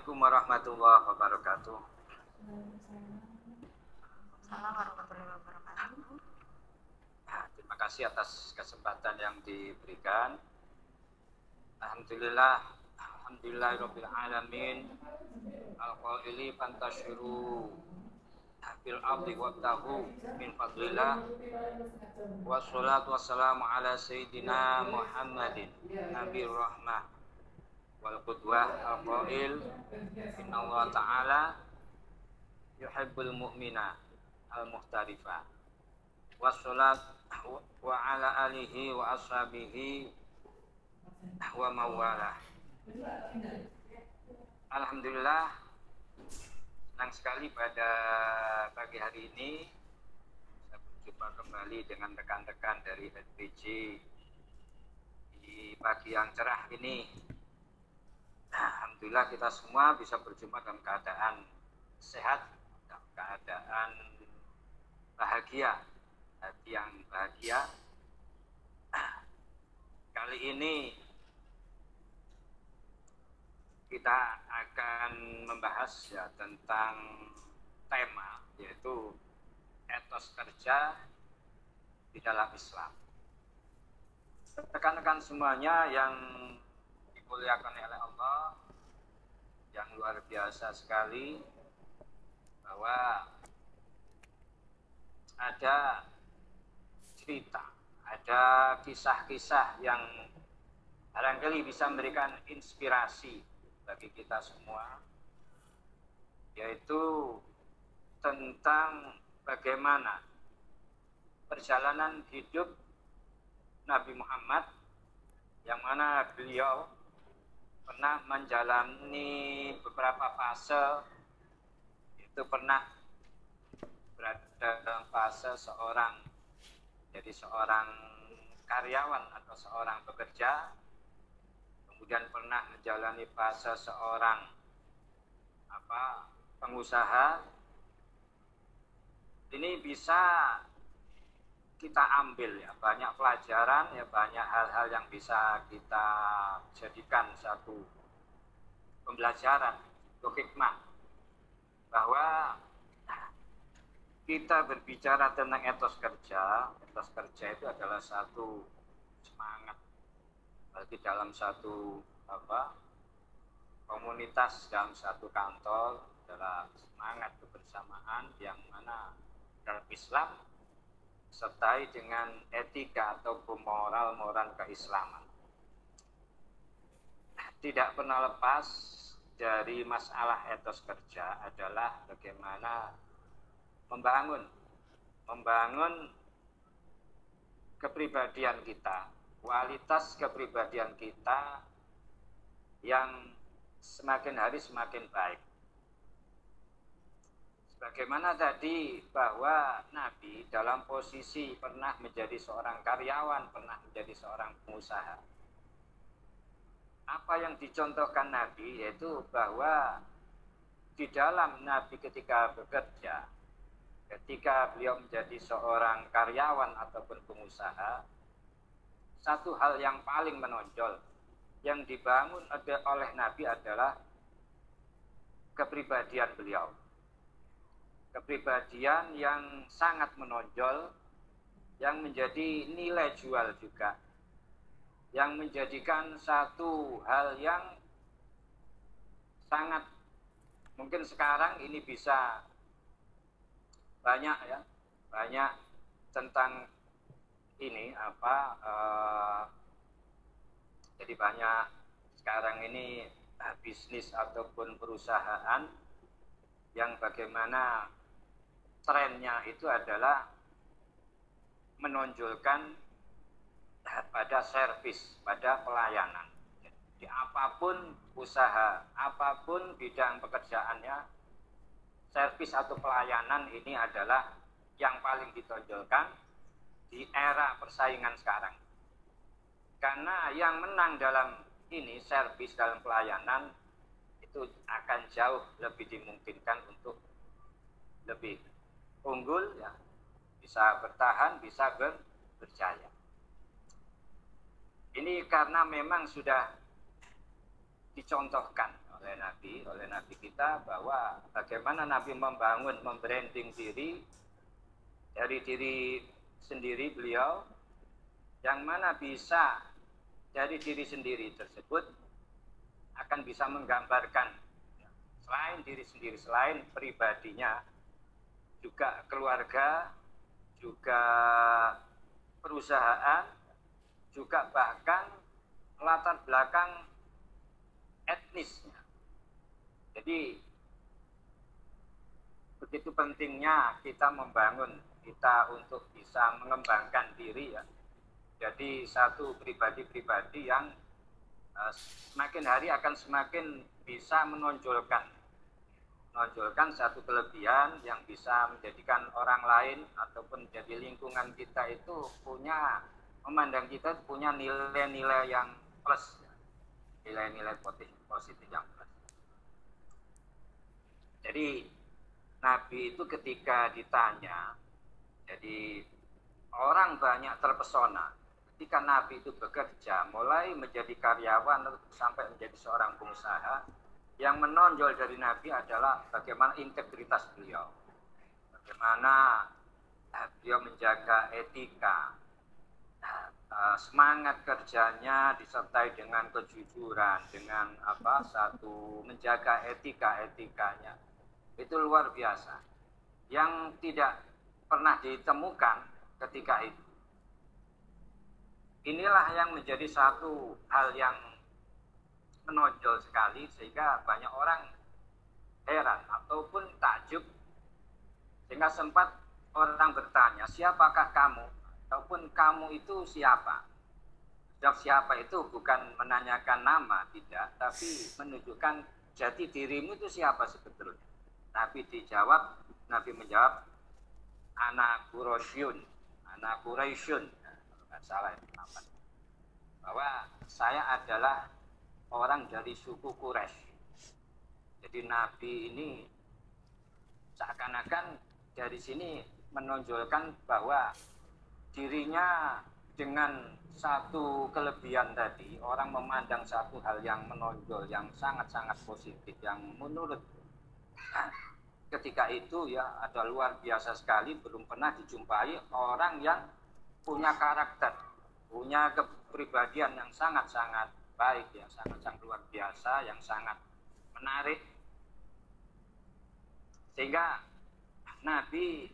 Assalamualaikum warahmatullahi wabarakatuh. Assalamualaikum warahmatullahi wabarakatuh. Terima kasih atas kesempatan yang diberikan. Alhamdulillahirabbil alamin. Al-qaili fantashiru fil ardi wabtahu min fadlillah. Wassalatu wassalamu ala sayyidina Muhammadin nabiyir rahmah wal qudwah al-qail innallaha ta'ala yuhibbul mu'mina al-muhtarifa. Wassalat wa ala alihi wa ashabihi wa mawalah. Alhamdulillah, senang sekali pada pagi hari ini saya berjumpa kembali dengan rekan-rekan dari SPJ di pagi yang cerah ini. Alhamdulillah kita semua bisa berjumpa dalam keadaan sehat, dalam keadaan bahagia, hati yang bahagia. Kali ini kita akan membahas ya tentang tema yaitu etos kerja di dalam Islam. Rekan-rekan semuanya yang dimuliakan oleh Allah, yang luar biasa sekali, bahwa ada cerita, ada kisah-kisah yang barangkali bisa memberikan inspirasi bagi kita semua, yaitu tentang bagaimana perjalanan hidup Nabi Muhammad, yang mana beliau pernah menjalani beberapa fase. Itu pernah berada dalam fase seorang karyawan atau seorang pekerja, kemudian pernah menjalani fase seorang pengusaha. Ini bisa kita ambil ya banyak pelajaran, ya banyak hal-hal yang bisa kita jadikan satu pembelajaran, satu hikmah, bahwa kita berbicara tentang etos kerja itu adalah satu semangat bagi dalam satu komunitas, dalam satu kantor, adalah semangat kebersamaan yang mana dalam Islam sertai dengan etika ataupun moral keislaman. Tidak pernah lepas dari masalah etos kerja adalah bagaimana membangun kepribadian kita, kualitas kepribadian kita yang semakin hari semakin baik. Bagaimana tadi bahwa Nabi dalam posisi pernah menjadi seorang karyawan, pernah menjadi seorang pengusaha. Apa yang dicontohkan Nabi yaitu bahwa di dalam Nabi ketika bekerja, ketika beliau menjadi seorang karyawan ataupun pengusaha, satu hal yang paling menonjol yang dibangun oleh Nabi adalah kepribadian beliau. Kepribadian yang sangat menonjol, yang menjadi nilai jual juga, yang menjadikan satu hal yang sangat mungkin sekarang ini bisa banyak tentang ini jadi banyak sekarang ini bisnis ataupun perusahaan yang bagaimana trennya itu adalah menonjolkan pada servis, pada pelayanan. Jadi apapun usaha, apapun bidang pekerjaannya, servis atau pelayanan ini adalah yang paling ditonjolkan di era persaingan sekarang. Karena yang menang dalam ini, servis dalam pelayanan, itu akan jauh lebih dimungkinkan untuk lebih unggul, ya, bisa bertahan, bisa berjaya. Ini karena memang sudah dicontohkan oleh Nabi kita, bahwa bagaimana Nabi membranding diri dari diri sendiri beliau, yang mana bisa dari diri sendiri tersebut akan bisa menggambarkan selain diri sendiri, selain pribadinya, juga keluarga, juga perusahaan, juga bahkan latar belakang etnisnya. Jadi begitu pentingnya kita membangun kita untuk bisa mengembangkan diri ya. Jadi satu pribadi-pribadi yang semakin hari akan semakin bisa menonjolkan satu kelebihan yang bisa menjadikan orang lain ataupun jadi lingkungan kita itu memandang kita punya nilai-nilai yang plus, nilai-nilai positif yang plus. Jadi Nabi itu ketika ditanya, jadi orang banyak terpesona ketika Nabi itu bekerja, mulai menjadi karyawan sampai menjadi seorang pengusaha. Yang menonjol dari Nabi adalah bagaimana integritas beliau, bagaimana beliau menjaga etika, semangat kerjanya disertai dengan kejujuran, dengan menjaga etikanya. Itu luar biasa, yang tidak pernah ditemukan ketika itu. Inilah yang menjadi satu hal yang menonjol sekali, sehingga banyak orang heran ataupun takjub, sehingga sempat orang bertanya, siapakah kamu? Ataupun kamu itu siapa? Siapa itu bukan menanyakan nama, tidak, tapi menunjukkan jati dirimu itu siapa sebetulnya. Nabi menjawab, ana Quraisyun, nggak salah itu namanya, bahwa saya adalah orang dari suku Quraisy. Jadi Nabi ini seakan-akan dari sini menonjolkan bahwa dirinya dengan satu kelebihan tadi, orang memandang satu hal yang menonjol, yang sangat-sangat positif, yang menurut ketika itu ya ada luar biasa sekali, belum pernah dijumpai orang yang punya karakter, punya kepribadian yang sangat-sangat baik, yang sangat-sangat luar biasa, yang sangat menarik. Sehingga Nabi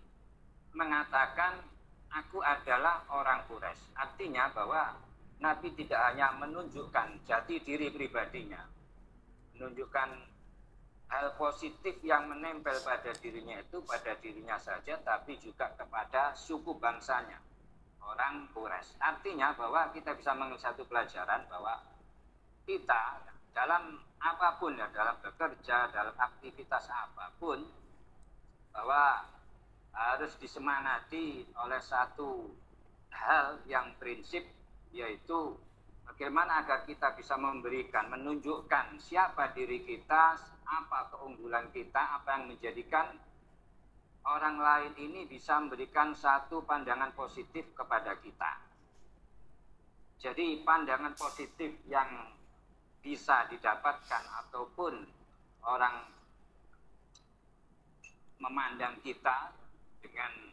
mengatakan, aku adalah orang Quraisy. Artinya bahwa Nabi tidak hanya menunjukkan jati diri pribadinya, menunjukkan hal positif yang menempel pada dirinya itu pada dirinya saja, tapi juga kepada suku bangsanya, orang Quraisy. Artinya bahwa kita bisa mengambil satu pelajaran bahwa kita dalam apapun ya, dalam bekerja, dalam aktivitas apapun, bahwa harus disemangati oleh satu hal yang prinsip, yaitu bagaimana agar kita bisa menunjukkan siapa diri kita, apa keunggulan kita, apa yang menjadikan orang lain ini bisa memberikan satu pandangan positif kepada kita. Jadi pandangan positif yang bisa didapatkan ataupun orang memandang kita dengan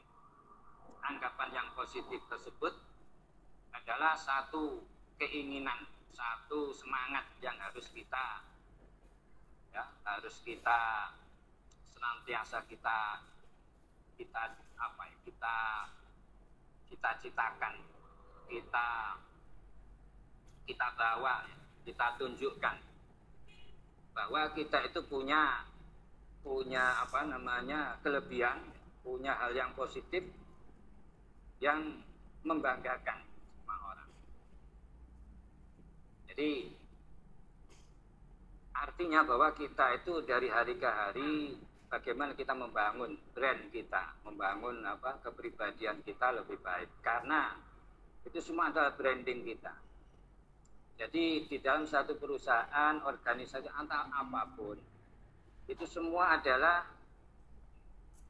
anggapan yang positif tersebut adalah satu keinginan, satu semangat yang harus kita senantiasa kita cita-citakan, kita bawa, kita tunjukkan bahwa kita itu punya kelebihan, punya hal yang positif yang membanggakan semua orang. Jadi artinya bahwa kita itu dari hari ke hari bagaimana kita membangun brand kita, membangun kepribadian kita lebih baik, karena itu semua adalah branding kita. Jadi di dalam satu perusahaan, organisasi atau apapun, itu semua adalah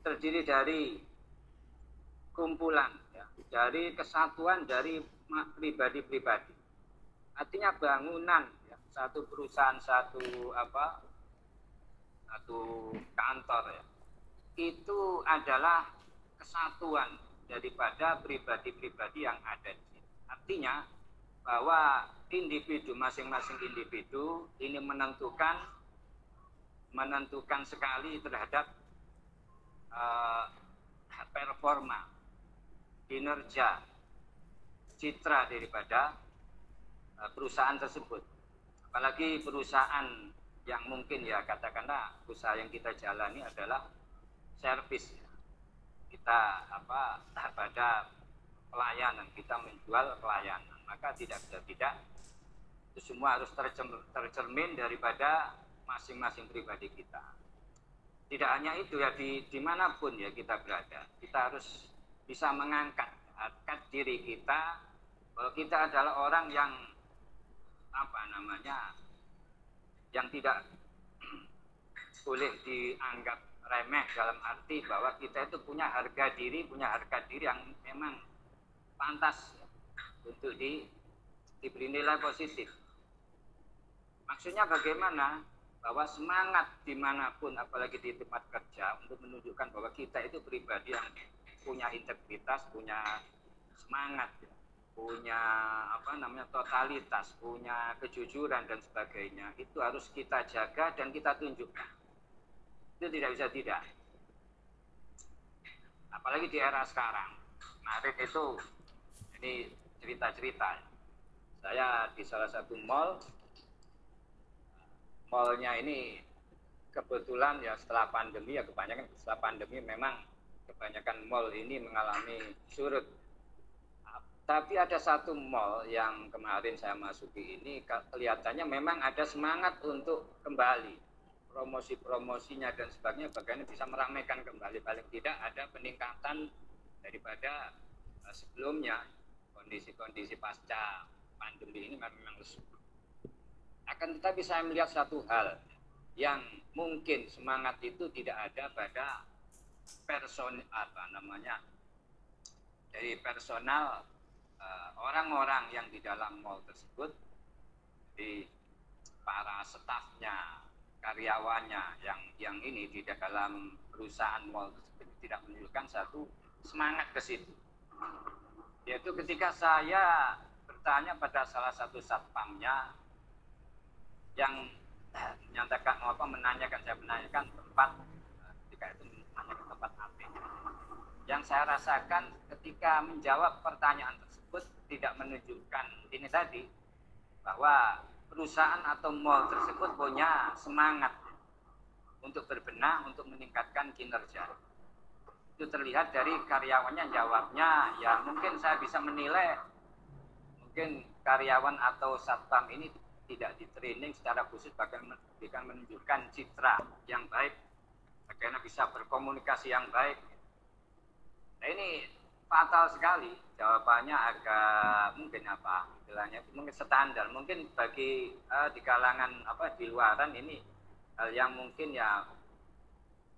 terdiri dari kumpulan, ya, dari kesatuan dari pribadi-pribadi. Artinya bangunan, ya, satu perusahaan, satu satu kantor ya, itu adalah kesatuan daripada pribadi-pribadi yang ada di sini. Artinya bahwa individu, masing-masing individu ini menentukan sekali terhadap performa, kinerja, citra daripada perusahaan tersebut. Apalagi perusahaan yang mungkin ya katakanlah usaha yang kita jalani adalah servis. Kita pada pelayanan, kita menjual pelayanan, maka tidak bisa tidak itu semua harus tercermin daripada masing-masing pribadi kita. Tidak hanya itu ya, dimanapun ya kita berada, kita harus bisa mengangkat diri kita bahwa kita adalah orang yang yang tidak boleh dianggap remeh, dalam arti bahwa kita itu punya harga diri yang memang pantas untuk diberi nilai positif. Maksudnya bagaimana? Bahwa semangat dimanapun, apalagi di tempat kerja, untuk menunjukkan bahwa kita itu pribadi yang punya integritas, punya semangat, punya totalitas, punya kejujuran dan sebagainya. Itu harus kita jaga dan kita tunjukkan. Itu tidak bisa tidak. Apalagi di era sekarang. Kemarin itu, ini cerita-cerita. Saya di salah satu mallnya ini kebetulan ya setelah pandemi ya, kebanyakan setelah pandemi memang kebanyakan mall ini mengalami surut. Tapi ada satu mall yang kemarin saya masuki ini kelihatannya memang ada semangat untuk kembali, promosi-promosinya dan sebagainya, bagaimana bisa meramaikan kembali, paling tidak ada peningkatan daripada sebelumnya. Kondisi-kondisi pasca pandemi ini memang lesu. Akan tetapi saya melihat satu hal yang mungkin semangat itu tidak ada pada dari personal orang-orang yang di dalam mall tersebut, di para stafnya, karyawannya yang ini di dalam perusahaan mall tersebut tidak menunjukkan satu semangat ke situ. Yaitu ketika saya bertanya pada salah satu satpamnya yang menanyakan tempat, ketika itu menanyakan tempat AP. Yang saya rasakan ketika menjawab pertanyaan tersebut tidak menunjukkan ini tadi, bahwa perusahaan atau mall tersebut punya semangat untuk berbenah, untuk meningkatkan kinerja. Itu terlihat dari karyawannya jawabnya, ya mungkin saya bisa menilai, mungkin karyawan atau satpam ini tidak di training secara khusus bagaimana menunjukkan citra yang baik, bagaimana bisa berkomunikasi yang baik. Nah ini fatal sekali, jawabannya agak mungkin istilahnya mungkin standar, mungkin bagi di kalangan di luaran ini hal yang mungkin ya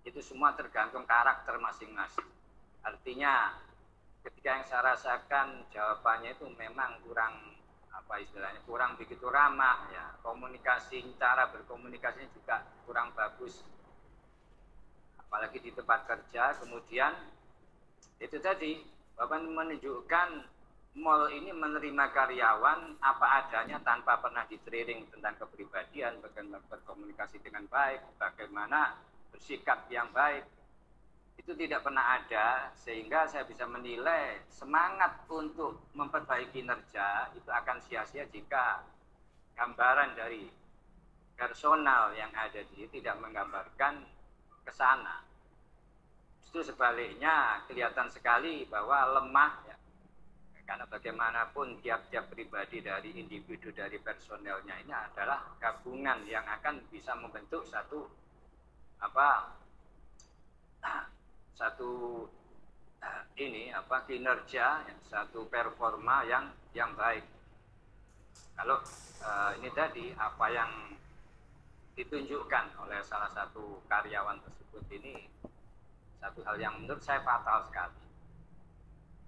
itu semua tergantung karakter masing-masing. Artinya ketika yang saya rasakan jawabannya itu memang kurang kurang begitu ramah ya, cara berkomunikasinya juga kurang bagus, apalagi di tempat kerja. Kemudian itu tadi bahwa menunjukkan mall ini menerima karyawan apa adanya tanpa pernah di-training tentang kepribadian, bagaimana berkomunikasi dengan baik, bagaimana bersikap yang baik. Itu tidak pernah ada, sehingga saya bisa menilai semangat untuk memperbaiki kinerja itu akan sia-sia jika gambaran dari personal yang ada di sini tidak menggambarkan ke sana. Justru sebaliknya kelihatan sekali bahwa lemah ya. Karena bagaimanapun tiap-tiap pribadi dari individu dari personelnya ini adalah gabungan yang akan bisa membentuk satu kinerja, satu performa yang baik. Kalau ini tadi apa yang ditunjukkan oleh salah satu karyawan tersebut ini satu hal yang menurut saya fatal sekali.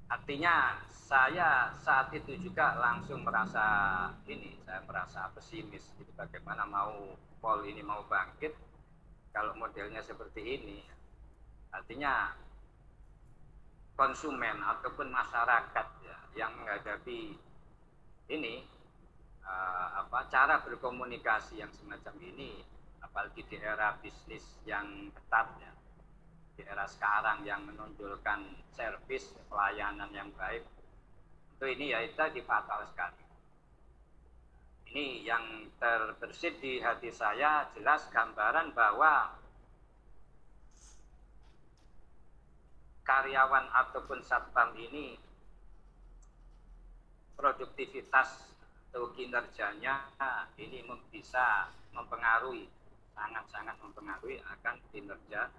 Artinya saya saat itu juga langsung saya merasa pesimis. Jadi bagaimana mall ini mau bangkit, kalau modelnya seperti ini, artinya konsumen ataupun masyarakat ya, yang menghadapi ini cara berkomunikasi yang semacam ini, apalagi di era bisnis yang ketat ya, di era sekarang yang menonjolkan servis pelayanan yang baik, itu ini ya itu tadi fatal sekali. Ini yang terbersit di hati saya jelas gambaran bahwa karyawan ataupun satpam ini produktivitas atau kinerjanya ini bisa mempengaruhi, sangat-sangat mempengaruhi akan kinerja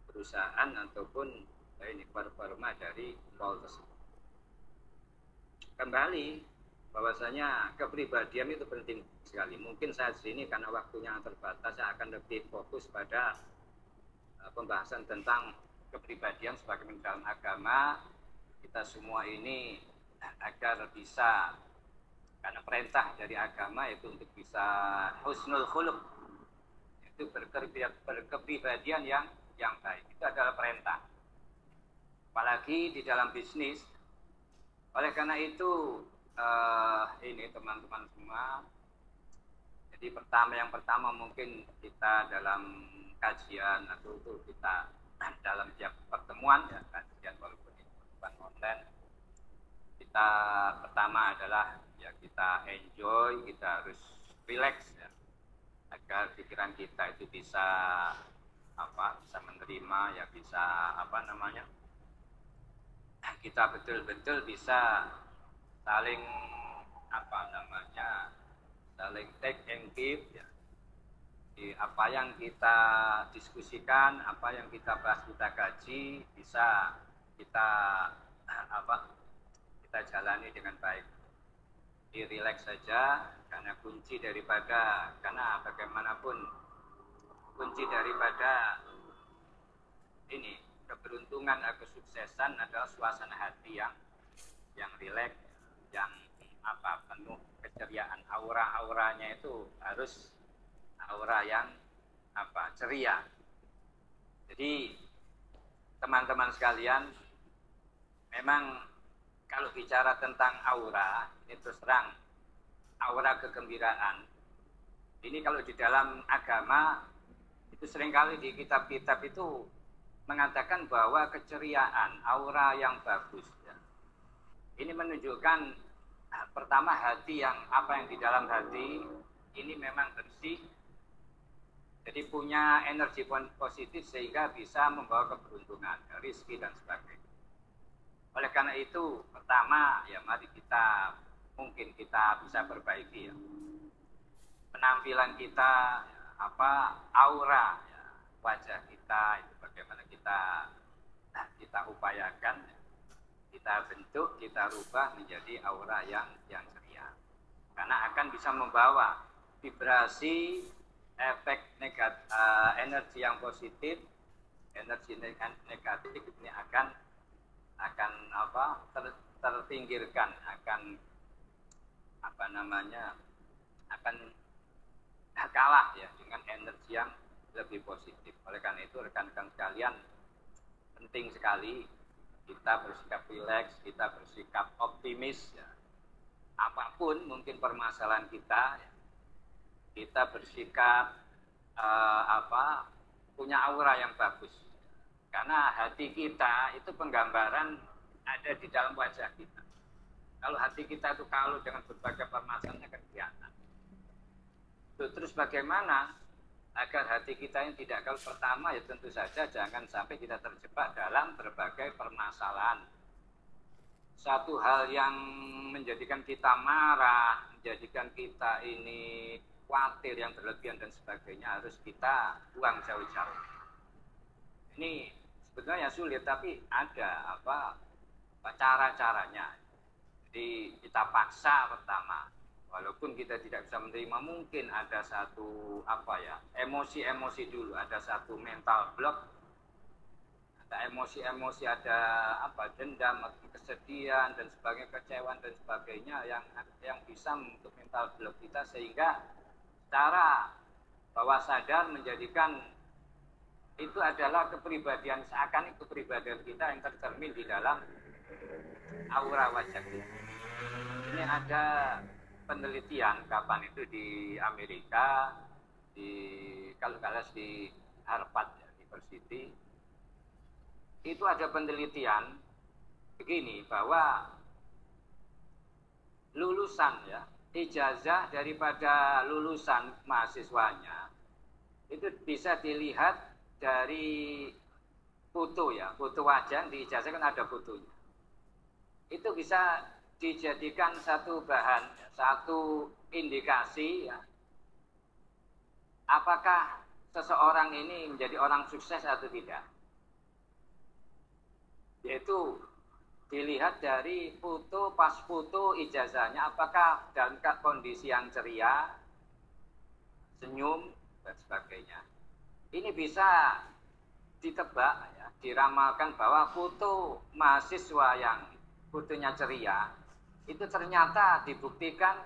perusahaan ataupun ini performa dari mall tersebut. Kembali bahwasanya kepribadian itu penting sekali. Mungkin saat ini karena waktunya terbatas, saya akan lebih fokus pada pembahasan tentang kepribadian sebagai dalam agama. Kita semua ini agar bisa, karena perintah dari agama itu untuk bisa husnul khuluq, itu berkepribadian yang baik, itu adalah perintah. Apalagi di dalam bisnis. Oleh karena itu ini teman-teman semua, jadi yang pertama mungkin kita dalam kajian atau itu kita dalam tiap pertemuan ya, kajian walaupun itu bukan online, kita pertama adalah ya kita enjoy, kita harus relax ya, agar pikiran kita itu bisa bisa menerima ya, bisa kita betul-betul bisa saling saling take and give ya. Di apa yang kita diskusikan, apa yang kita bahas, kita kaji, bisa kita kita jalani dengan baik. Di relax saja, karena karena bagaimanapun kunci daripada ini keberuntungan atau kesuksesan adalah suasana hati yang rileks, yang penuh keceriaan. Auranya itu harus aura yang ceria. Jadi teman-teman sekalian, memang kalau bicara tentang aura, ini terus terang aura kegembiraan. Ini kalau di dalam agama itu seringkali di kitab-kitab itu mengatakan bahwa keceriaan, aura yang bagus ya, ini menunjukkan pertama hati yang di dalam hati ini memang bersih, jadi punya energi positif sehingga bisa membawa keberuntungan, rezeki dan sebagainya. Oleh karena itu pertama ya, mari kita bisa perbaiki ya, penampilan kita, aura ya, wajah kita itu bagaimana kita upayakan, kita bentuk, kita rubah menjadi aura yang ceria, karena akan bisa membawa vibrasi efek energi yang positif, energi negatif ini akan terpinggirkan, akan kalah ya dengan energi yang lebih positif. Oleh karena itu rekan-rekan sekalian, penting sekali kita bersikap rileks, kita bersikap optimis ya. Apapun mungkin permasalahan kita, ya, kita bersikap punya aura yang bagus. Karena hati kita itu penggambaran ada di dalam wajah kita. Kalau hati kita itu kalut dengan berbagai permasalahan akan kelihatan. Terus bagaimana agar hati kita yang tidak kalut? Pertama ya tentu saja jangan sampai kita terjebak dalam berbagai permasalahan. Satu hal yang menjadikan kita marah, menjadikan kita ini khawatir yang berlebihan dan sebagainya, harus kita buang jauh-jauh. Ini sebenarnya sulit, tapi ada cara-caranya. Jadi kita paksa pertama, walaupun kita tidak bisa menerima, mungkin ada satu emosi-emosi dulu, ada satu mental block, ada emosi-emosi, ada dendam, kesedihan dan sebagainya, kecewaan dan sebagainya yang bisa membentuk mental block kita, sehingga secara bawah sadar menjadikan itu adalah kepribadian, seakan kepribadian kita yang tercermin di dalam aura wajah kita. Ini ada penelitian kapan itu di Amerika, kalau nggak salah di Harvard University, itu ada penelitian begini bahwa lulusan ya, ijazah daripada lulusan mahasiswanya itu bisa dilihat dari foto ya, foto wajah di ijazah kan ada fotonya. Itu bisa dijadikan satu bahan, satu indikasi ya, apakah seseorang ini menjadi orang sukses atau tidak. Yaitu dilihat dari foto, pas foto ijazahnya, apakah dalam kondisi yang ceria, senyum, dan sebagainya. Ini bisa ditebak, ya, diramalkan bahwa foto mahasiswa yang fotonya ceria, itu ternyata dibuktikan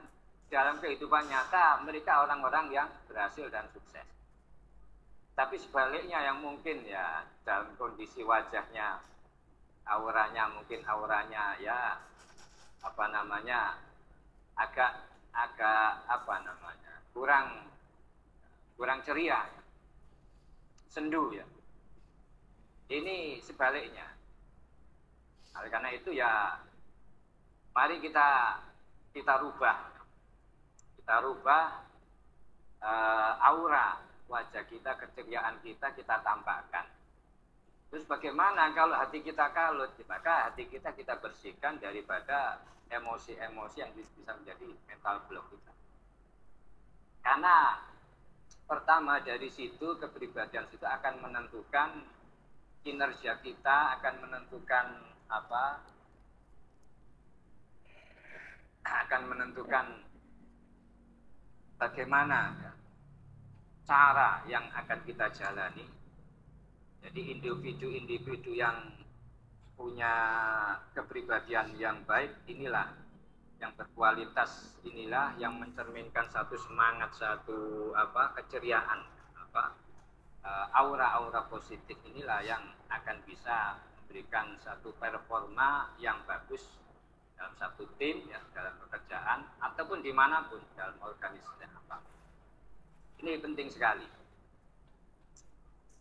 dalam kehidupan nyata mereka orang-orang yang berhasil dan sukses. Tapi sebaliknya yang mungkin ya dalam kondisi wajahnya, auranya mungkin auranya ya apa namanya agak apa namanya kurang ceria, sendu ya. Ini sebaliknya. Oleh karena itu ya mari kita rubah aura wajah kita, keceriaan kita tampakkan. Terus bagaimana kalau hati kita kalut? Maka hati kita bersihkan daripada emosi-emosi yang bisa menjadi mental block kita. Karena pertama dari situ kepribadian itu akan menentukan kinerja kita, akan menentukan akan menentukan bagaimana ya, cara yang akan kita jalani. Jadi individu-individu yang punya kepribadian yang baik inilah, yang berkualitas inilah, yang mencerminkan satu semangat, satu keceriaan, aura-aura positif inilah yang akan bisa memberikan satu performa yang bagus dalam satu tim, ya, dalam pekerjaan ataupun dimanapun dalam organisasi apa. Ini penting sekali.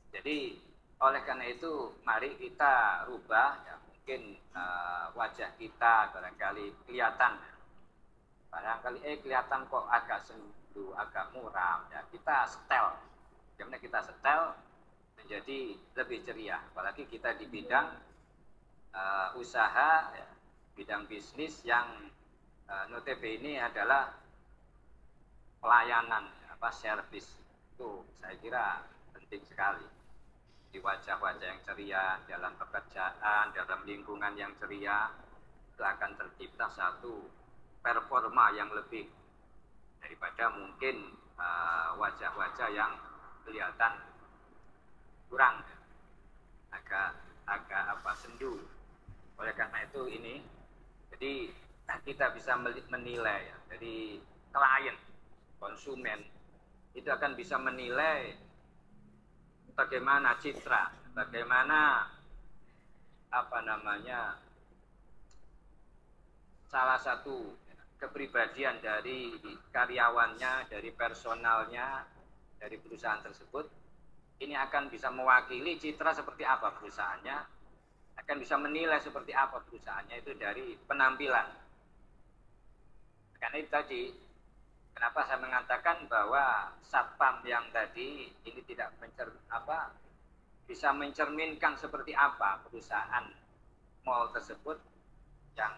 Jadi oleh karena itu mari kita rubah ya, mungkin wajah kita barangkali kelihatan kelihatan kok agak sendu, agak muram ya, kita setel. Bagaimana kita setel menjadi lebih ceria, apalagi kita di bidang usaha ya, bidang bisnis yang notabene adalah pelayanan servis. Itu saya kira penting sekali. Di wajah-wajah yang ceria dalam pekerjaan, dalam lingkungan yang ceria, itu akan tercipta satu performa yang lebih daripada mungkin wajah-wajah yang kelihatan kurang, agak sendu. Oleh karena itu ini, jadi kita bisa menilai ya, dari klien, konsumen itu akan bisa menilai bagaimana citra, bagaimana salah satu kepribadian dari karyawannya, dari personalnya, dari perusahaan tersebut. Ini akan bisa mewakili citra seperti apa perusahaannya, akan bisa menilai seperti apa perusahaannya itu dari penampilan. Karena itu tadi, kenapa saya mengatakan bahwa satpam yang tadi ini tidak bisa mencerminkan seperti apa perusahaan mall tersebut yang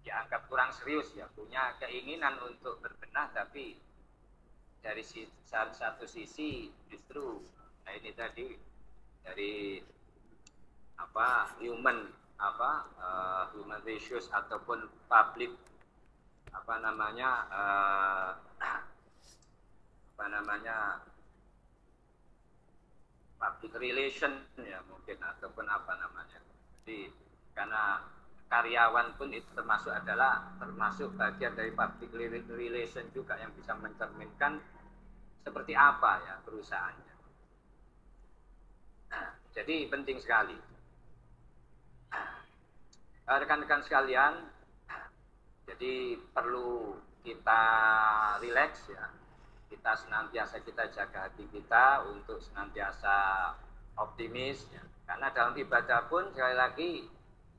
dianggap kurang serius ya, punya keinginan untuk berbenah, tapi dari satu sisi justru ini tadi dari human issues ataupun public public relation ya mungkin, ataupun jadi karena karyawan pun itu termasuk bagian dari public relation juga yang bisa mencerminkan seperti apa ya perusahaannya. Jadi penting sekali. Rekan-rekan sekalian, jadi perlu kita rileks ya. Kita senantiasa kita jaga hati kita untuk senantiasa optimis ya. Karena dalam ibadah pun sekali lagi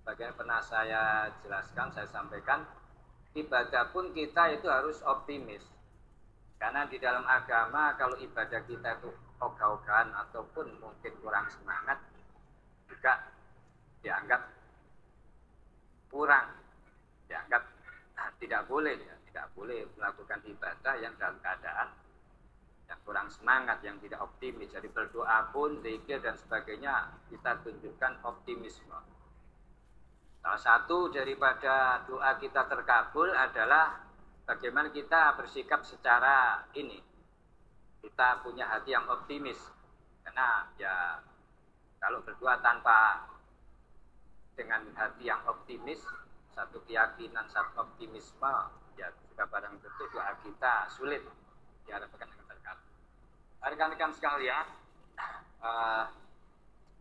bagian pernah saya jelaskan, saya sampaikan, ibadah pun kita itu harus optimis. Karena di dalam agama kalau ibadah kita itu ogah-ogahan ataupun mungkin kurang semangat juga dianggap kurang, dianggap tidak boleh ya, tidak boleh melakukan ibadah yang dalam keadaan yang kurang semangat, yang tidak optimis. Jadi berdoa pun, zikir dan sebagainya kita tunjukkan optimisme. Salah satu daripada doa kita terkabul adalah bagaimana kita bersikap secara ini. Kita punya hati yang optimis. Karena ya kalau berdoa tanpa dengan hati yang optimis, satu keyakinan, satu optimisme, ya juga barang tentu doa kita sulit diharapkan akan terkabul. Rekan-rekan sekalian,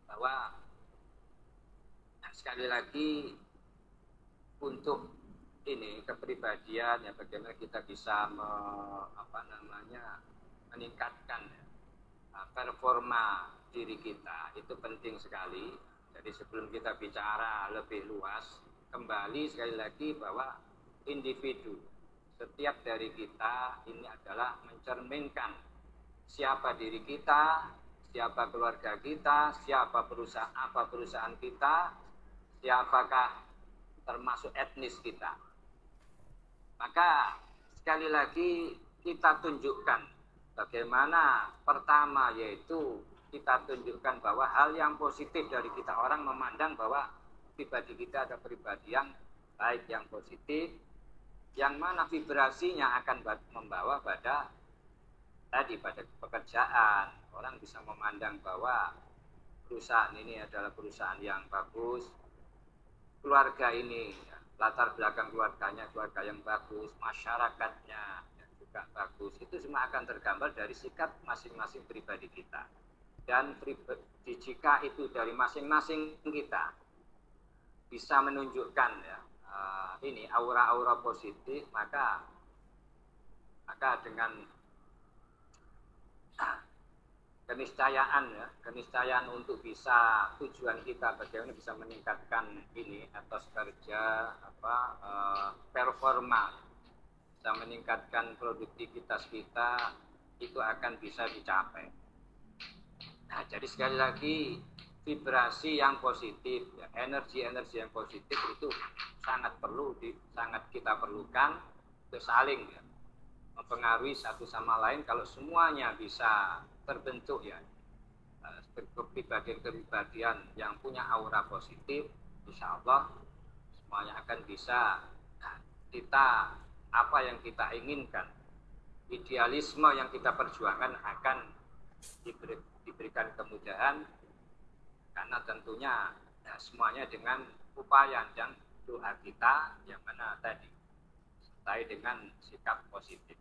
bahwa sekali lagi untuk ini kepribadian ya bagaimana kita bisa meningkatkan performa diri kita itu penting sekali. Jadi sebelum kita bicara lebih luas, kembali sekali lagi bahwa individu setiap dari kita ini adalah mencerminkan siapa diri kita, siapa keluarga kita, siapa perusahaan kita, siapakah termasuk etnis kita. Maka sekali lagi kita tunjukkan bagaimana pertama yaitu kita tunjukkan bahwa hal yang positif dari kita, orang memandang bahwa pribadi kita ada pribadi yang baik, yang positif, yang mana vibrasinya akan membawa pada pekerjaan. Orang bisa memandang bahwa perusahaan ini adalah perusahaan yang bagus, keluarga ini latar belakang keluarganya keluarga yang bagus, masyarakatnya juga bagus. Itu semua akan tergambar dari sikap masing-masing pribadi kita. Dan jika itu dari masing-masing kita bisa menunjukkan ya, ini aura-aura positif, maka dengan keniscayaan untuk bisa tujuan kita bagaimana bisa meningkatkan ini atas kerja performa, bisa meningkatkan produktivitas kita, itu akan bisa dicapai. Nah, jadi sekali lagi vibrasi yang positif, ya, energi-energi yang positif itu sangat kita perlukan untuk saling ya, mempengaruhi satu sama lain. Kalau semuanya bisa terbentuk ya kepribadian yang punya aura positif, insya Allah semuanya akan bisa kita apa yang kita inginkan, idealisme yang kita perjuangkan akan diberikan kemudahan, karena tentunya ya, semuanya dengan upaya dan doa kita yang mana tadi sertai dengan sikap positif.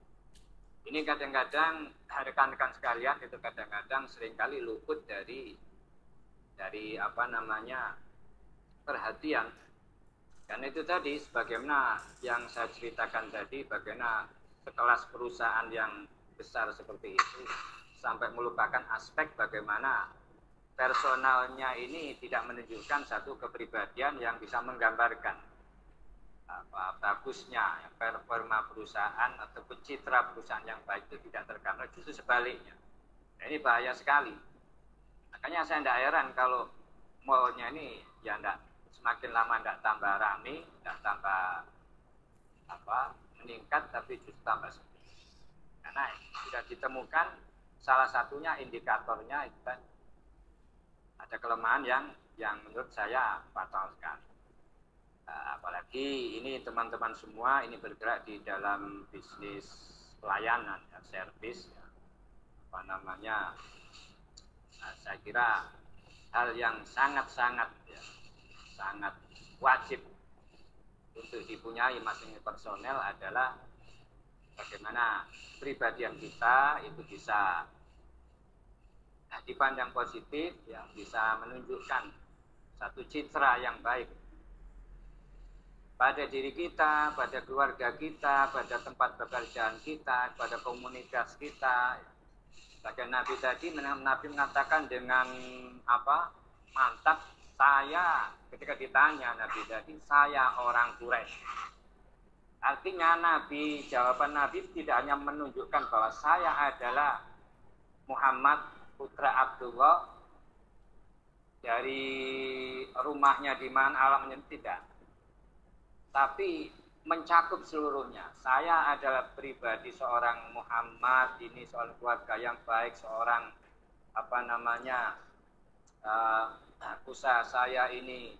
Ini kadang-kadang rekan-rekan sekalian itu kadang-kadang seringkali luput dari perhatian. Karena itu tadi sebagaimana yang saya ceritakan tadi, bagaimana sekelas perusahaan yang besar seperti itu sampai melupakan aspek bagaimana personalnya ini tidak menunjukkan satu kepribadian yang bisa menggambarkan bagusnya performa perusahaan ataupun citra perusahaan yang baik itu tidak tergambar, justru sebaliknya. Nah, ini bahaya sekali. Makanya saya tidak heran kalau mallnya ini ya semakin lama tidak tambah ramai, tidak tambah meningkat, tapi justru tambah sepi. Karena sudah ditemukan salah satunya indikatornya itu kan ada kelemahan yang menurut saya fatal sekali. Apalagi ini teman-teman semua ini bergerak di dalam bisnis pelayanan ya, servis ya, saya kira hal yang sangat wajib untuk dipunyai masing-masing personel adalah bagaimana pribadian kita itu bisa dipandang positif, yang bisa menunjukkan satu citra yang baik pada diri kita, pada keluarga kita, pada tempat pekerjaan kita, pada komunitas kita. Bahkan Nabi tadi, Nabi mengatakan dengan apa? Mantap, saya ketika ditanya Nabi tadi, saya orang Quraisy. Artinya jawaban Nabi tidak hanya menunjukkan bahwa saya adalah Muhammad putra Abdullah dari rumahnya di mana alamnya, tidak. Tapi mencakup seluruhnya. Saya adalah pribadi seorang Muhammad, ini seorang keluarga yang baik, seorang usaha saya ini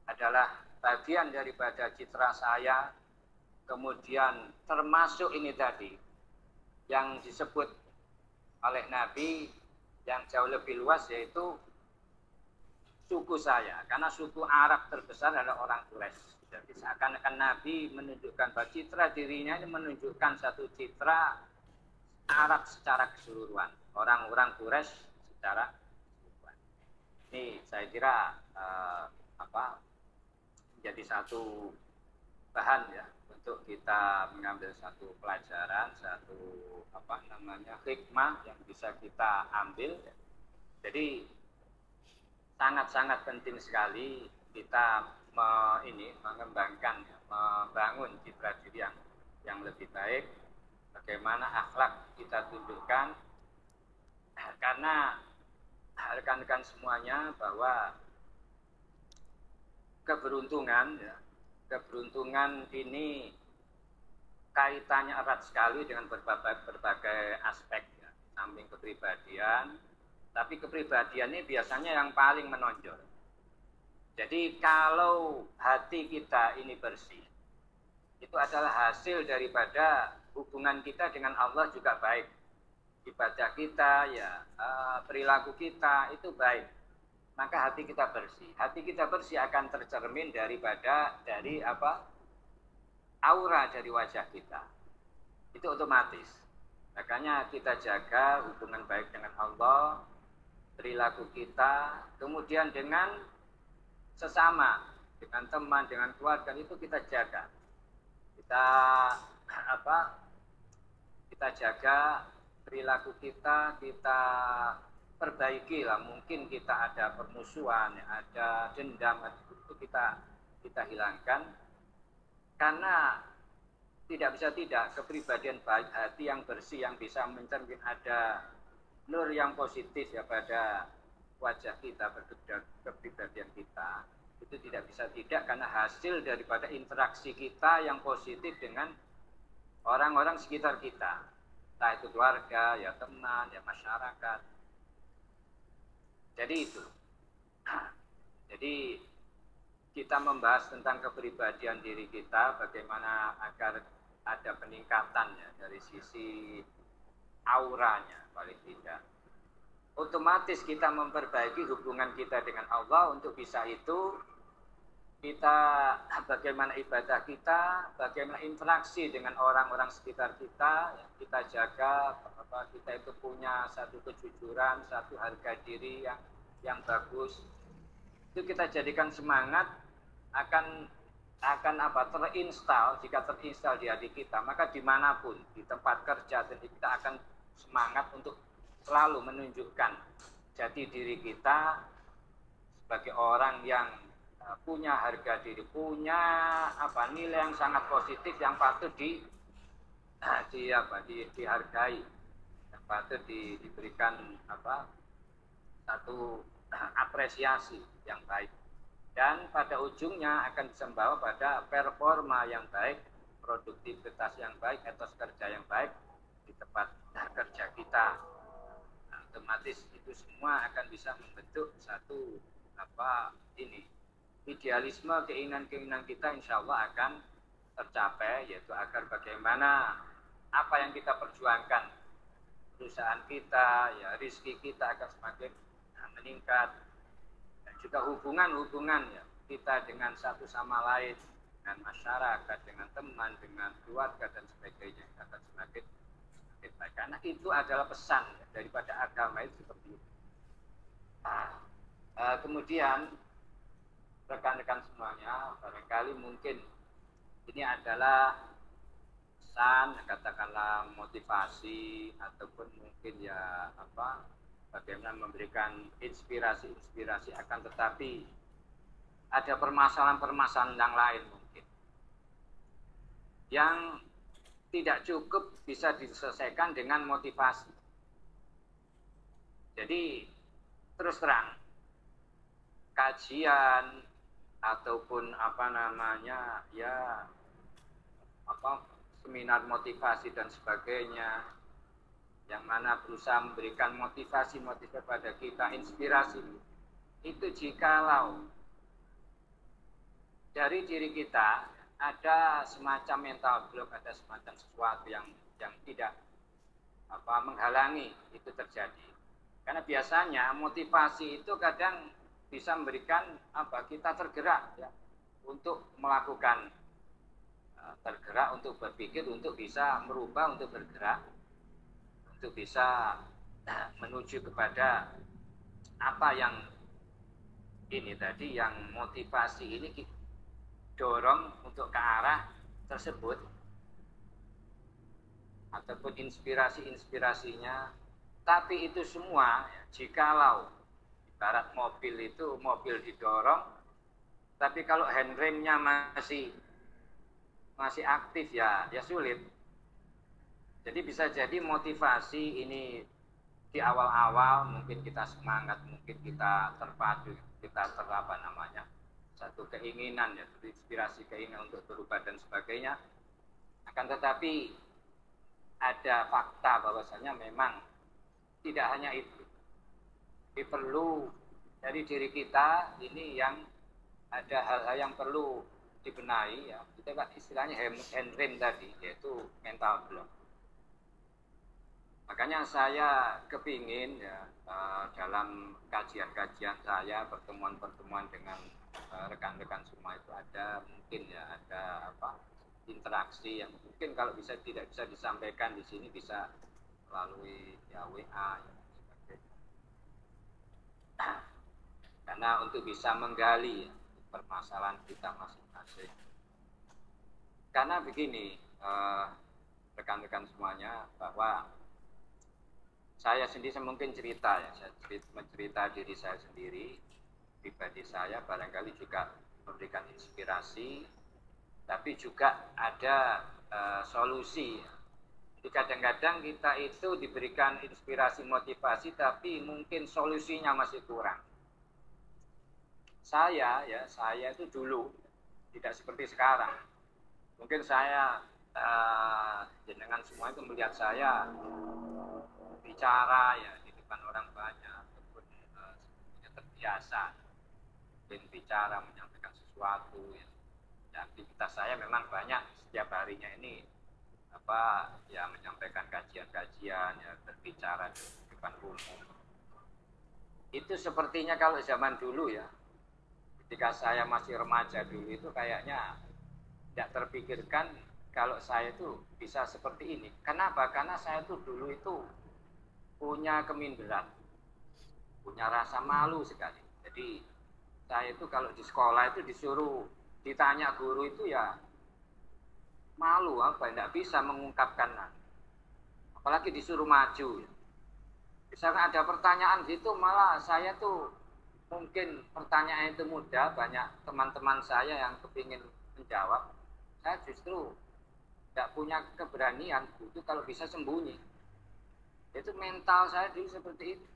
adalah bagian daripada citra saya. Kemudian termasuk ini tadi yang disebut oleh Nabi yang jauh lebih luas, yaitu suku saya, karena suku Arab terbesar adalah orang Quraisy. Jadi seakan-akan Nabi menunjukkan bahwa citra dirinya ini menunjukkan satu citra Arab secara keseluruhan, orang-orang Quraisy secara keseluruhan. Ini saya kira menjadi satu bahan ya untuk kita mengambil satu pelajaran, satu hikmah yang bisa kita ambil. Jadi sangat-sangat penting sekali kita mengembangkan, membangun citra diri yang lebih baik. Bagaimana akhlak kita tunjukkan, karena rekan-rekan semuanya bahwa keberuntungan ini kaitannya erat sekali dengan berbagai aspek ya. Samping kepribadian, tapi kepribadian ini biasanya yang paling menonjol. Jadi kalau hati kita ini bersih, itu adalah hasil daripada hubungan kita dengan Allah juga baik. Ibadah kita ya, perilaku kita itu baik. Maka hati kita bersih. Hati kita bersih akan tercermin dari aura dari wajah kita. Itu otomatis. Makanya kita jaga hubungan baik dengan Allah, perilaku kita, kemudian dengan sesama, dengan teman, dengan keluarga, itu kita jaga. Kita jaga perilaku kita perbaiki lah. Mungkin kita ada permusuhan, ada dendam, itu kita hilangkan. Karena tidak bisa tidak, kepribadian baik, hati yang bersih yang bisa mencermin ada nur yang positif ya pada wajah kita, pada kepribadian kita, itu tidak bisa tidak karena hasil daripada interaksi kita yang positif dengan orang-orang sekitar kita, entah itu keluarga, ya teman, ya masyarakat. Jadi itu. Jadi kita membahas tentang kepribadian diri kita, bagaimana agar ada peningkatan ya, dari sisi auranya paling tidak. Otomatis kita memperbaiki hubungan kita dengan Allah. Untuk bisa itu kita bagaimana ibadah kita, bagaimana interaksi dengan orang-orang sekitar kita, kita jaga kita itu punya satu kejujuran, satu harga diri yang bagus. Itu kita jadikan semangat, akan terinstal. Jika terinstal di hati kita, maka dimanapun, di tempat kerja, kita akan semangat untuk selalu menunjukkan jati diri kita sebagai orang yang punya harga diri, punya nilai yang sangat positif yang patut dihargai, yang patut diberikan satu apresiasi yang baik. Dan pada ujungnya akan bisa membawa pada performa yang baik, produktivitas yang baik, etos kerja yang baik di tempat kerja kita. Nah, otomatis itu semua akan bisa membentuk satu idealisme, keinginan-keinginan kita insya Allah akan tercapai, yaitu agar bagaimana apa yang kita perjuangkan, perusahaan kita, ya rezeki kita akan semakin meningkat. Juga hubungan-hubungan ya, kita dengan satu sama lain, dengan masyarakat, dengan teman, dengan keluarga dan sebagainya akan semakin karena itu adalah pesan daripada agama itu seperti itu. Kemudian rekan-rekan semuanya, barangkali mungkin ini adalah pesan, katakanlah motivasi, ataupun mungkin ya bagaimana memberikan inspirasi, akan tetapi ada permasalahan-permasalahan yang lain mungkin yang tidak cukup bisa diselesaikan dengan motivasi. Jadi terus terang, kajian ataupun seminar motivasi dan sebagainya, yang mana berusaha memberikan motivasi pada kita, inspirasi, itu jikalau dari diri kita ada semacam mental block, ada semacam sesuatu yang tidak menghalangi itu terjadi. Karena biasanya motivasi itu kadang bisa memberikan kita tergerak ya, untuk melakukan, tergerak untuk berpikir, untuk bisa merubah, untuk bergerak, untuk bisa menuju kepada apa yang ini tadi, yang motivasi ini dorong untuk ke arah tersebut, ataupun inspirasinya. Tapi itu semua ya, jikalau ibarat mobil itu, mobil didorong, tapi kalau handremnya masih aktif ya sulit. Jadi bisa jadi motivasi ini di awal-awal mungkin kita semangat, mungkin kita terpadu, kita satu keinginan ya, inspirasi, keinginan untuk berubah dan sebagainya. Akan tetapi ada fakta bahwasanya memang tidak hanya itu. Jadi perlu dari diri kita ini yang ada hal-hal yang perlu dibenahi ya. Kita istilahnya handrem tadi, yaitu mental block. Makanya saya kepingin ya, dalam kajian-kajian saya, pertemuan-pertemuan dengan rekan-rekan semua itu ada interaksi yang mungkin kalau tidak bisa disampaikan di sini, bisa melalui ya WA ya, sebagainya. Karena untuk bisa menggali ya, permasalahan kita masing-masing. Karena begini, rekan-rekan semuanya, bahwa saya sendiri mungkin cerita ya, saya mencerita diri saya sendiri, pribadi saya barangkali juga memberikan inspirasi, tapi juga ada solusi. Jadi kadang-kadang kita itu diberikan inspirasi, motivasi, tapi mungkin solusinya masih kurang. Saya itu dulu tidak seperti sekarang. Mungkin saya jenengan semua itu melihat saya bicara ya di depan orang banyak, ataupun terbiasa bicara, menyampaikan sesuatu ya. Aktivitas saya memang banyak setiap harinya ini menyampaikan kajian-kajian ya, berbicara di depan umum. Itu sepertinya kalau zaman dulu ya, ketika saya masih remaja dulu itu kayaknya tidak terpikirkan kalau saya itu bisa seperti ini. Kenapa? Karena saya tuh dulu itu punya keminderan, punya rasa malu sekali. Jadi saya itu kalau di sekolah itu disuruh ditanya guru itu ya malu, tidak bisa mengungkapkan, apalagi disuruh maju. Misalkan ada pertanyaan gitu, malah saya tuh mungkin pertanyaan itu mudah, banyak teman-teman saya yang kepingin menjawab, saya justru tidak punya keberanian, itu kalau bisa sembunyi. Itu mental saya dulu seperti itu.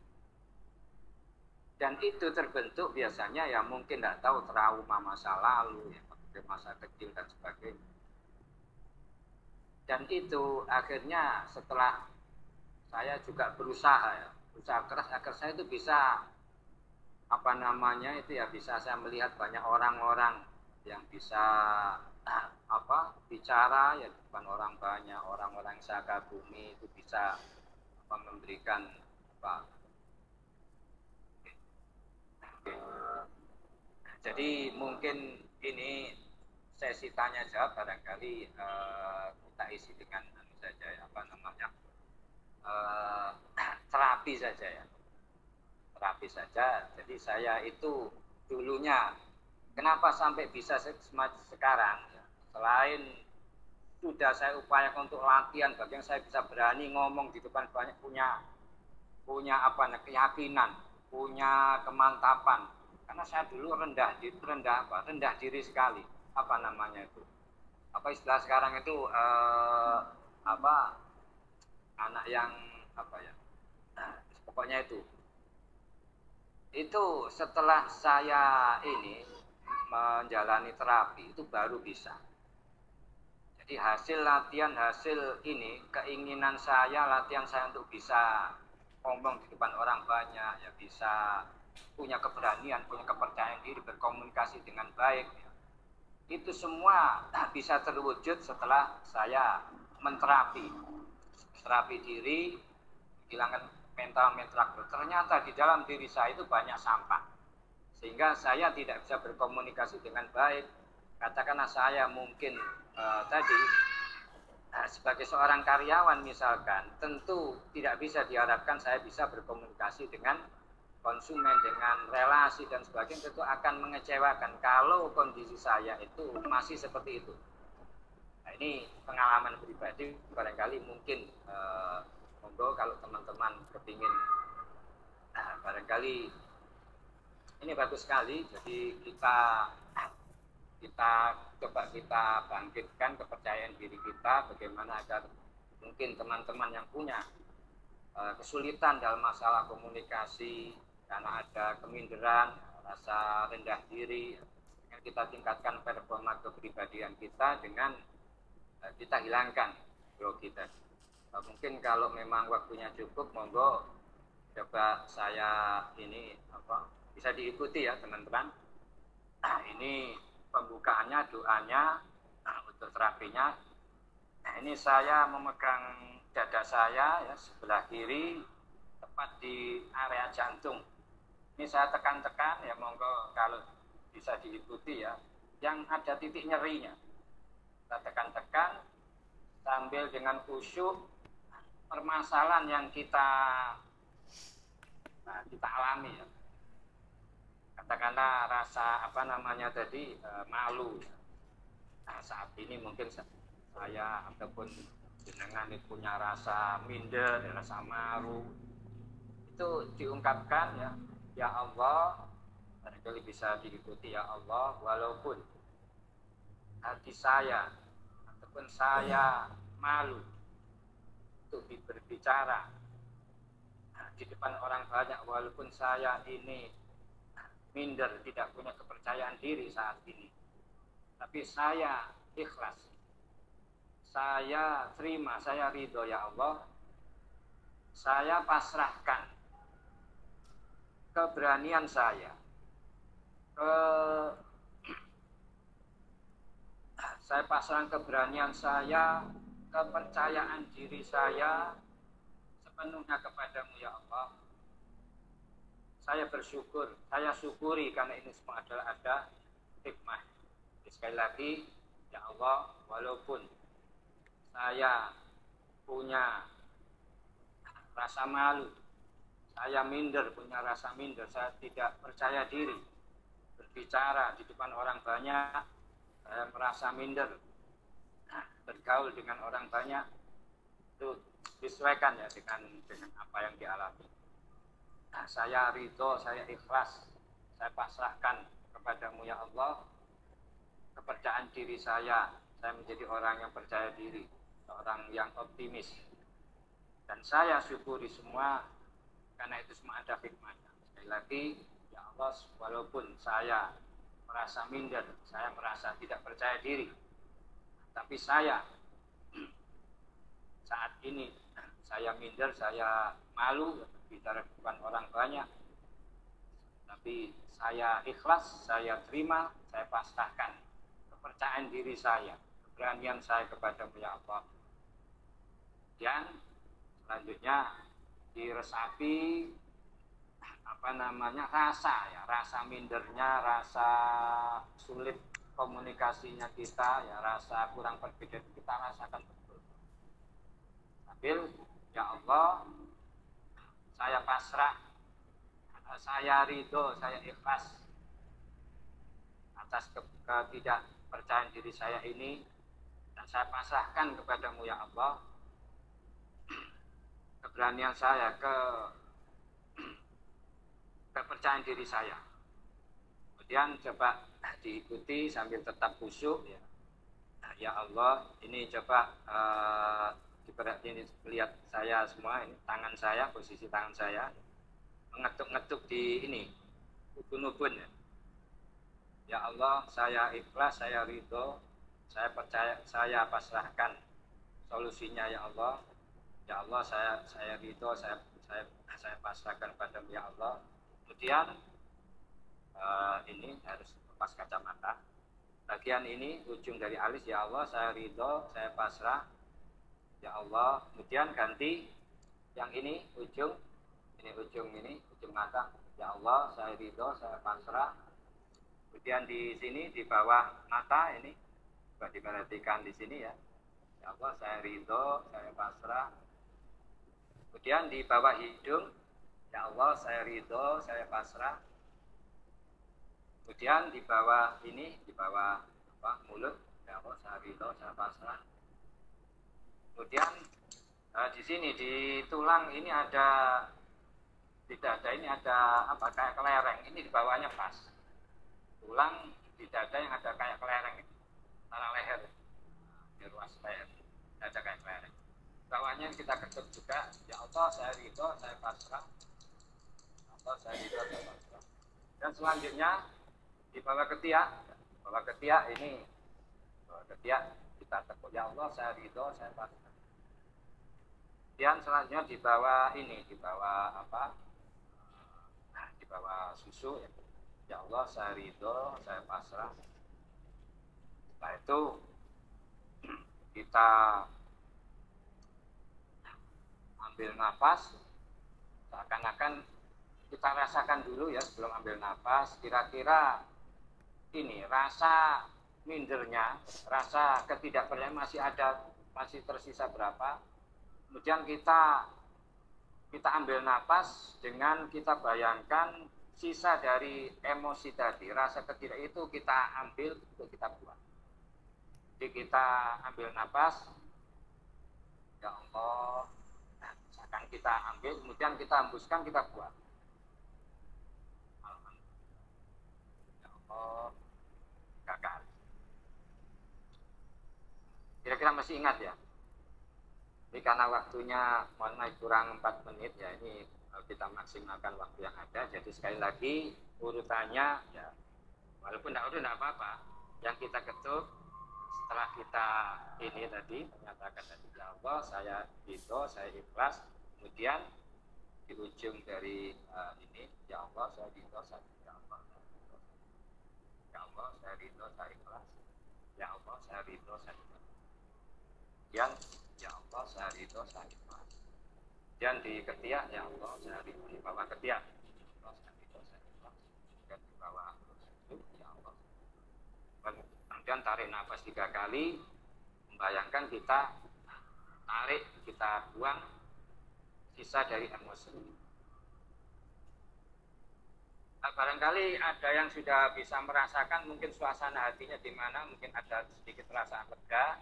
Dan itu terbentuk biasanya ya mungkin tidak tahu trauma masa lalu, ya, masa kecil dan sebagainya. Dan itu akhirnya setelah saya juga berusaha keras agar saya itu bisa bisa saya melihat banyak orang-orang yang bisa bicara ya di depan orang banyak, orang-orang yang saya kagumi itu bisa memberikan Jadi mungkin ini sesi tanya jawab barangkali kita isi dengan saja eh, terapi saja ya, terapi saja. Jadi saya itu dulunya kenapa sampai bisa sekarang ya, selain sudah saya upayakan untuk latihan, bagian saya bisa berani ngomong di depan banyak, punya punya apa keyakinan, punya kemantapan. Karena saya dulu rendah diri sekali. Apa namanya itu? Apa istilah sekarang itu apa anak yang apa ya? Pokoknya itu setelah saya ini menjalani terapi itu baru bisa. Jadi hasil latihan, hasil ini keinginan saya, latihan saya untuk bisa ngomong di depan orang banyak, ya bisa punya keberanian, punya kepercayaan diri, berkomunikasi dengan baik ya. Itu semua bisa terwujud setelah saya terapi diri, hilangkan mental ternyata di dalam diri saya itu banyak sampah, sehingga saya tidak bisa berkomunikasi dengan baik. Katakanlah saya mungkin tadi sebagai seorang karyawan misalkan, tentu tidak bisa diharapkan saya bisa berkomunikasi dengan konsumen, dengan relasi dan sebagainya. Tentu akan mengecewakan kalau kondisi saya itu masih seperti itu. Nah, ini pengalaman pribadi, barangkali mungkin monggo kalau teman-teman kepingin, barangkali ini bagus sekali. Jadi kita coba kita bangkitkan kepercayaan diri kita, bagaimana agar mungkin teman-teman yang punya kesulitan dalam masalah komunikasi karena ada keminderan, rasa rendah diri, kita tingkatkan performa kepribadian kita dengan kita hilangkan grogi tadi. Mungkin kalau memang waktunya cukup, monggo coba saya ini bisa diikuti ya teman-teman. Ini pembukaannya, doanya untuk terapinya. Ini saya memegang dada saya ya, sebelah kiri tepat di area jantung. Ini saya tekan-tekan ya, monggo kalau bisa diikuti ya, yang ada titik nyerinya. Kita tekan-tekan sambil dengan khusyuk permasalahan yang kita alami ya. Katakanlah rasa malu. Nah, saat ini mungkin saya ataupun jenengan punya rasa minder, rasa malu. Itu diungkapkan ya. Ya Allah, barangkali bisa diikuti, ya Allah, walaupun hati saya ataupun saya malu untuk berbicara di depan orang banyak, walaupun saya ini minder, tidak punya kepercayaan diri saat ini, tapi saya ikhlas, saya terima, saya ridho ya Allah, saya pasrahkan keberanian saya, saya pasrahkan keberanian saya, kepercayaan diri saya sepenuhnya kepadamu ya Allah. Saya bersyukur, saya syukuri karena ini semua adalah ada hikmah. Sekali lagi, ya Allah, walaupun saya punya rasa malu, saya minder, punya rasa minder, saya tidak percaya diri berbicara di depan orang banyak, saya merasa minder bergaul dengan orang banyak, itu disesuaikan ya dengan apa yang dialami. Saya ridho, saya ikhlas, saya pasrahkan kepadamu ya Allah, kepercayaan diri saya menjadi orang yang percaya diri, orang yang optimis, dan saya syukuri semua karena itu semua ada hikmahnya. Sekali lagi, ya Allah, walaupun saya merasa minder, saya merasa tidak percaya diri, tapi saya saat ini saya minder, saya malu bicara depan orang banyak, tapi saya ikhlas, saya terima, saya pasrahkan kepercayaan diri saya, keberanian saya kepadamu ya Allah. Dan selanjutnya diresapi rasa mindernya, rasa sulit komunikasinya kita ya, rasa kurang perbedaan kita rasakan betul. Sambil ya Allah, saya pasrah, saya ridho, saya ikhlas atas ketidakpercayaan diri saya ini, dan saya pasrahkan kepadamu ya Allah keberanian saya, kepercayaan diri saya. Kemudian coba diikuti sambil tetap khusyuk ya. Ya Allah, ini coba ini lihat saya semua, ini tangan saya, posisi tangan saya mengetuk-ngetuk di ini ubun-ubun ya. Ya Allah, saya ikhlas, saya ridho, saya percaya, saya pasrahkan solusinya ya Allah. Ya Allah, saya ridho, saya pasrahkan padamu ya Allah. Kemudian ini harus lepas kacamata. Bagian ini ujung dari alis, ya Allah, saya ridho, saya pasrah ya Allah. Kemudian ganti yang ini ujung mata, ya Allah, saya ridho, saya pasrah. Kemudian di sini di bawah mata ini coba diperhatikan di sini ya. Ya Allah, saya ridho, saya pasrah. Kemudian di bawah hidung, ya Allah, saya ridho, saya pasrah. Kemudian di bawah ini, di bawah mulut, ya Allah, saya ridho, saya pasrah. Kemudian di sini di tulang ini ada, di dada ini ada kayak kelereng, ini di bawahnya pas. Tulang di dada yang ada kayak kelereng ini, antara leher, di ruas leher, ada kayak kelereng. Bawahnya kita ketuk juga, ya Allah, saya ridho, saya pasrah. Ya Allah, saya ridho, saya pasrah. Dan selanjutnya di bawah ketiak ini, bawah ketiak kita tekuk, ya Allah, saya ridho, saya pasrah. Kemudian selanjutnya di bawah ini, di bawah di bawah susu ya. Ya Allah, saya ridho, saya pasrah. Setelah itu kita ambil nafas, seakan-akan kita rasakan dulu ya sebelum ambil nafas, kira-kira ini rasa mindernya, rasa ketidakpercayaan masih tersisa berapa. Kemudian kita ambil nafas dengan kita bayangkan sisa dari emosi tadi, rasa ketidak itu kita ambil untuk kita buang. Jadi kita ambil nafas, ya Allah, akan kita ambil, kemudian kita hembuskan, kita buang. Ya Allah, gagal. Kira-kira masih ingat ya? Ini karena waktunya mohon maaf kurang 4 menit ya, ini kita maksimalkan waktu yang ada. Jadi sekali lagi urutannya ya, walaupun tidak apa-apa, yang kita ketuk setelah kita ini tadi menyatakan tadi, ya Allah, saya ridho, saya ikhlas. Kemudian di ujung dari ini, ya Allah, saya ridho, saya ya Allah, ya Allah, saya ridho, saya ikhlas. Ya Allah, saya ridho, saya ikhlas. Kemudian ya Allah, saya ridho, saya ikhlas. Dan di ketiak, ya Allah, saya ridho, di bawah ketiak, ya Allah, saya ridho, saya ikhlas. Dan di bawah itu, ya Allah. Kemudian tarik nafas 3 kali, membayangkan kita tarik, kita buang sisa dari emosi. Nah, barangkali ada yang sudah bisa merasakan mungkin suasana hatinya di mana, mungkin ada sedikit rasa lega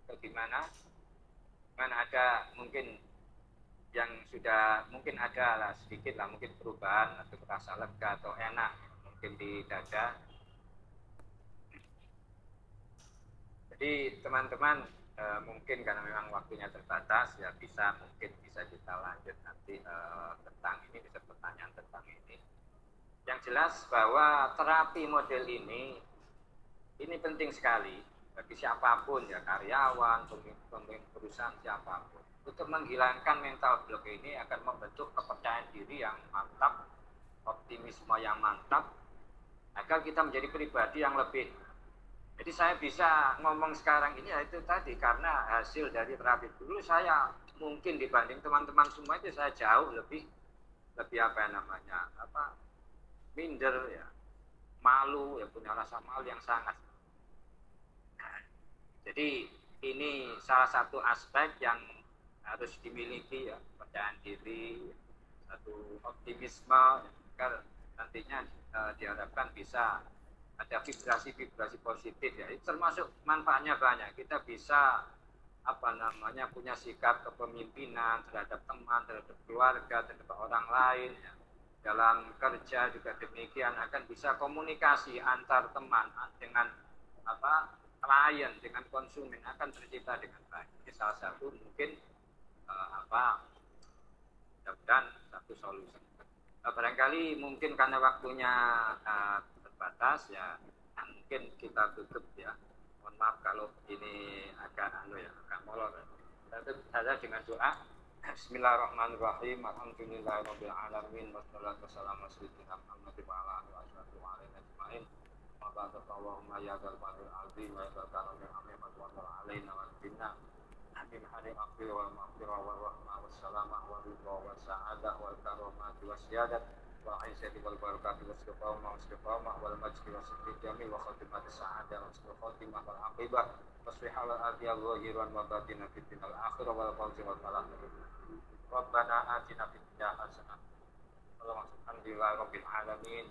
atau di mana ada mungkin yang sudah mungkin ada lah sedikit lah mungkin perubahan atau rasa lega atau enak mungkin di dada. Jadi teman-teman mungkin karena memang waktunya terbatas ya mungkin bisa kita lanjut nanti tentang ini, bisa pertanyaan tentang ini. Yang jelas bahwa terapi model ini penting sekali bagi siapapun ya, karyawan, pemimpin perusahaan, siapapun, untuk menghilangkan mental block ini akan membentuk kepercayaan diri yang mantap, optimisme yang mantap, agar kita menjadi pribadi yang lebih. Jadi saya bisa ngomong sekarang ini ya itu tadi karena hasil dari terapi. Dulu saya mungkin dibanding teman-teman semua itu saya jauh lebih minder ya, malu ya, punya rasa malu yang sangat. Jadi ini salah satu aspek yang harus dimiliki ya, kepercayaan diri, satu optimisme agar nantinya diharapkan bisa ada vibrasi-vibrasi positif ya. Itu termasuk manfaatnya banyak. Kita bisa punya sikap kepemimpinan terhadap teman, terhadap keluarga, terhadap orang lain ya. Dalam kerja juga demikian, akan bisa komunikasi antar teman dengan klien, dengan konsumen akan tercipta dengan baik. Ini salah satu mungkin mudah-mudahan satu solusi. Barangkali mungkin karena waktunya terbatas ya, mungkin kita tutup ya. Mohon maaf kalau ini agak agak molor. Kita tutup saja dengan doa. Bismillahirrahmanirrahim. Alhamdulillahirabbil alamin wassalatu wassalamu ala sayyidina Muhammad wa ala alihi wa ajmain. Wa barakallahu ya dzal azim wa dzal amin wa alaina wa binna. Amin hari akhir wal maghfirah wal rahmah wassalamah wa ridha wa sa'adah wal karamah wa siyadat wa aisyati wal barakatuh wa istiqamah wal majdi wa sidqi jamil wa khatimat sa'adah wa istiqamah wal aqibah wasbihal adiyal zahiran wa batinah fid dunyal akhirah wal fawzi wal falah. Rabbana atina fid dunya hasanah wa qina adzabannar. Alhamdulillahirabbil alamin.